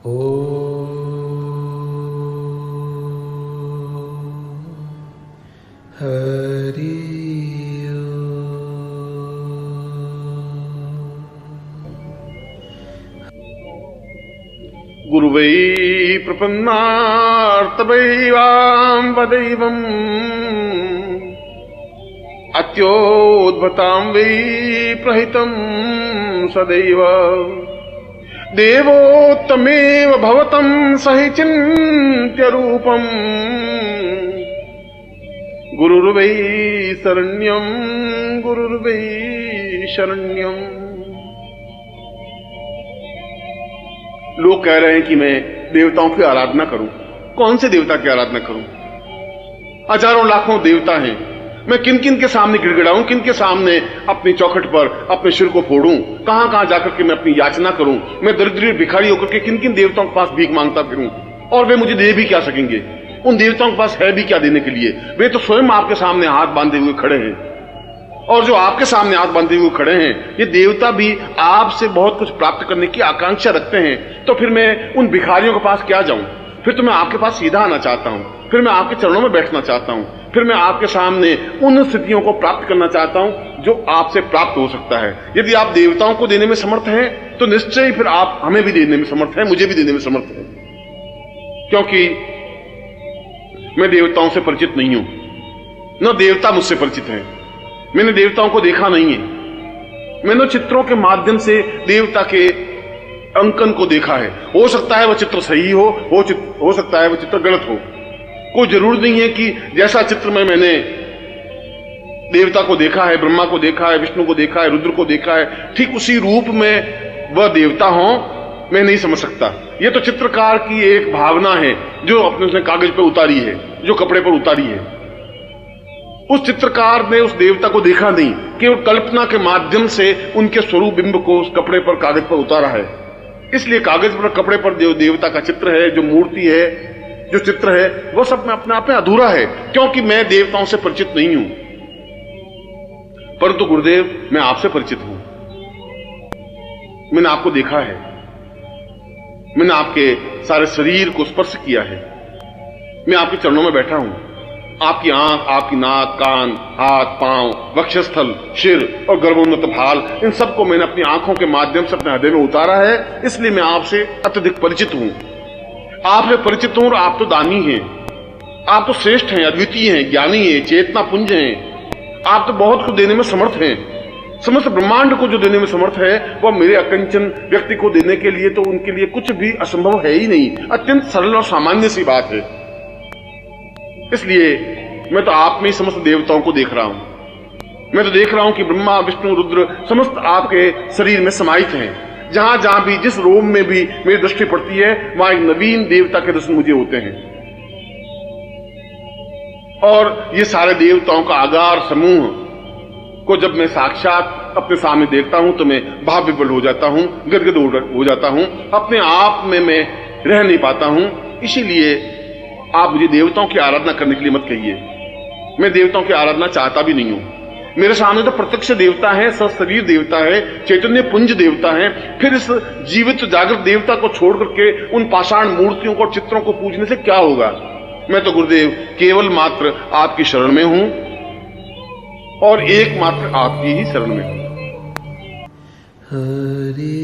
हरि गुरुवै प्रपन्नार्तवैवां वदैवम् अत्योद्भतां वै प्रहितं सदैव देवोत्तमेव भवतं सहि चिन्त्य रूपम् गुरुर्वै शरण्यं गुरुर्वै शरण्यम। लोग कह रहे हैं कि मैं देवताओं की आराधना करूं। कौन से देवता की आराधना करूं? हजारों लाखों देवता हैं। मैं किन किन के सामने गिड़गिड़ाऊं, किन के सामने अपनी चौखट पर अपने सिर को फोड़ूं, कहां कहां जाकर के मैं अपनी याचना करूं? मैं दरिद्र भिखारी होकर के किन किन देवताओं के पास भीख मांगता फिरूं? और वे मुझे दे भी क्या सकेंगे? उन देवताओं के पास है भी क्या देने के लिए? वे तो स्वयं आपके सामने हाथ बांधे हुए खड़े हैं। और जो आपके सामने हाथ बांधे हुए खड़े हैं, ये देवता भी आपसे बहुत कुछ प्राप्त करने की आकांक्षा रखते हैं। तो फिर मैं उन भिखारियों के पास क्या जाऊं? फिर तो मैं आपके पास सीधा आना चाहता हूं, फिर मैं आपके चरणों में बैठना चाहता हूं, फिर मैं आपके सामने उन स्थितियों को प्राप्त करना चाहता हूं जो आपसे प्राप्त हो सकता है। यदि आप देवताओं को देने में समर्थ हैं तो निश्चय ही फिर आप हमें भी देने में समर्थ हैं, मुझे भी देने में समर्थ हैं। क्योंकि मैं देवताओं से परिचित नहीं हूं, न देवता मुझसे परिचित हैं। मैंने देवताओं को देखा नहीं है। मैंने चित्रों के माध्यम से देवता के अंकन को देखा है। हो सकता है वह चित्र सही हो सकता है वह चित्र गलत हो। कोई जरूर नहीं है कि जैसा चित्र में मैंने देवता को देखा है, ब्रह्मा को देखा है, विष्णु को देखा है, रुद्र को देखा है, ठीक उसी रूप में वह देवता हो, मैं नहीं समझ सकता। यह तो चित्रकार की एक भावना है जो अपने उसने कागज पर उतारी है, जो कपड़े पर उतारी है। उस चित्रकार ने उस देवता को देखा नहीं, केवल कल्पना के माध्यम से उनके स्वरूप बिंब को उस कपड़े पर, कागज पर उतारा है। इसलिए कागज पर, कपड़े पर जो देवता का चित्र है, जो मूर्ति है, जो चित्र है, वह सब में अपने आप में अधूरा है, क्योंकि मैं देवताओं से परिचित नहीं हूं। परंतु गुरुदेव, मैं आपसे परिचित हूं। मैंने आपको देखा है, मैंने आपके सारे शरीर को स्पर्श किया है। मैं आपके चरणों में बैठा हूं। आपकी आंख, आपकी नाक, कान, हाथ, पांव, वक्षस्थल, सिर और गर्भोन्नत भाल, इन सबको मैंने अपनी आंखों के माध्यम से अपने हृदय में उतारा है। इसलिए मैं आपसे अत्यधिक परिचित हूं। आपसे परिचित हूं और आप तो दानी हैं, आप तो श्रेष्ठ हैं, अद्वितीय हैं, ज्ञानी हैं, चेतना पुंज हैं। आप तो बहुत कुछ देने में समर्थ हैं। समस्त ब्रह्मांड को जो देने में समर्थ है, वह मेरे अकंचन व्यक्ति को देने के लिए तो उनके लिए कुछ भी असंभव है ही नहीं। अत्यंत सरल और सामान्य सी बात है। इसलिए मैं तो आप में ही समस्त देवताओं को देख रहा हूं। मैं तो देख रहा हूं कि ब्रह्मा, विष्णु, रुद्र समस्त आपके शरीर में समाहित हैं। जहां जहां भी, जिस रोम में भी मेरी दृष्टि पड़ती है, वहां एक नवीन देवता के दर्शन मुझे होते हैं। और ये सारे देवताओं का आगार समूह को जब मैं साक्षात अपने सामने देखता हूं तो मैं भाव विवल हो जाता हूं, गदगद हो जाता हूं। अपने आप में मैं रह नहीं पाता हूं। इसीलिए आप मुझे देवताओं की आराधना करने के लिए मत कहिए। मैं देवताओं की आराधना चाहता भी नहीं हूं। मेरे सामने तो प्रत्यक्ष देवता है, सशरीर देवता है, चैतन्य पुंज देवता है। फिर इस जीवित जागृत देवता को छोड़ करके उन पाषाण मूर्तियों को, चित्रों को पूजने से क्या होगा? मैं तो गुरुदेव केवल मात्र आपकी शरण में हूं और एकमात्र आपकी ही शरण में हूं। हरि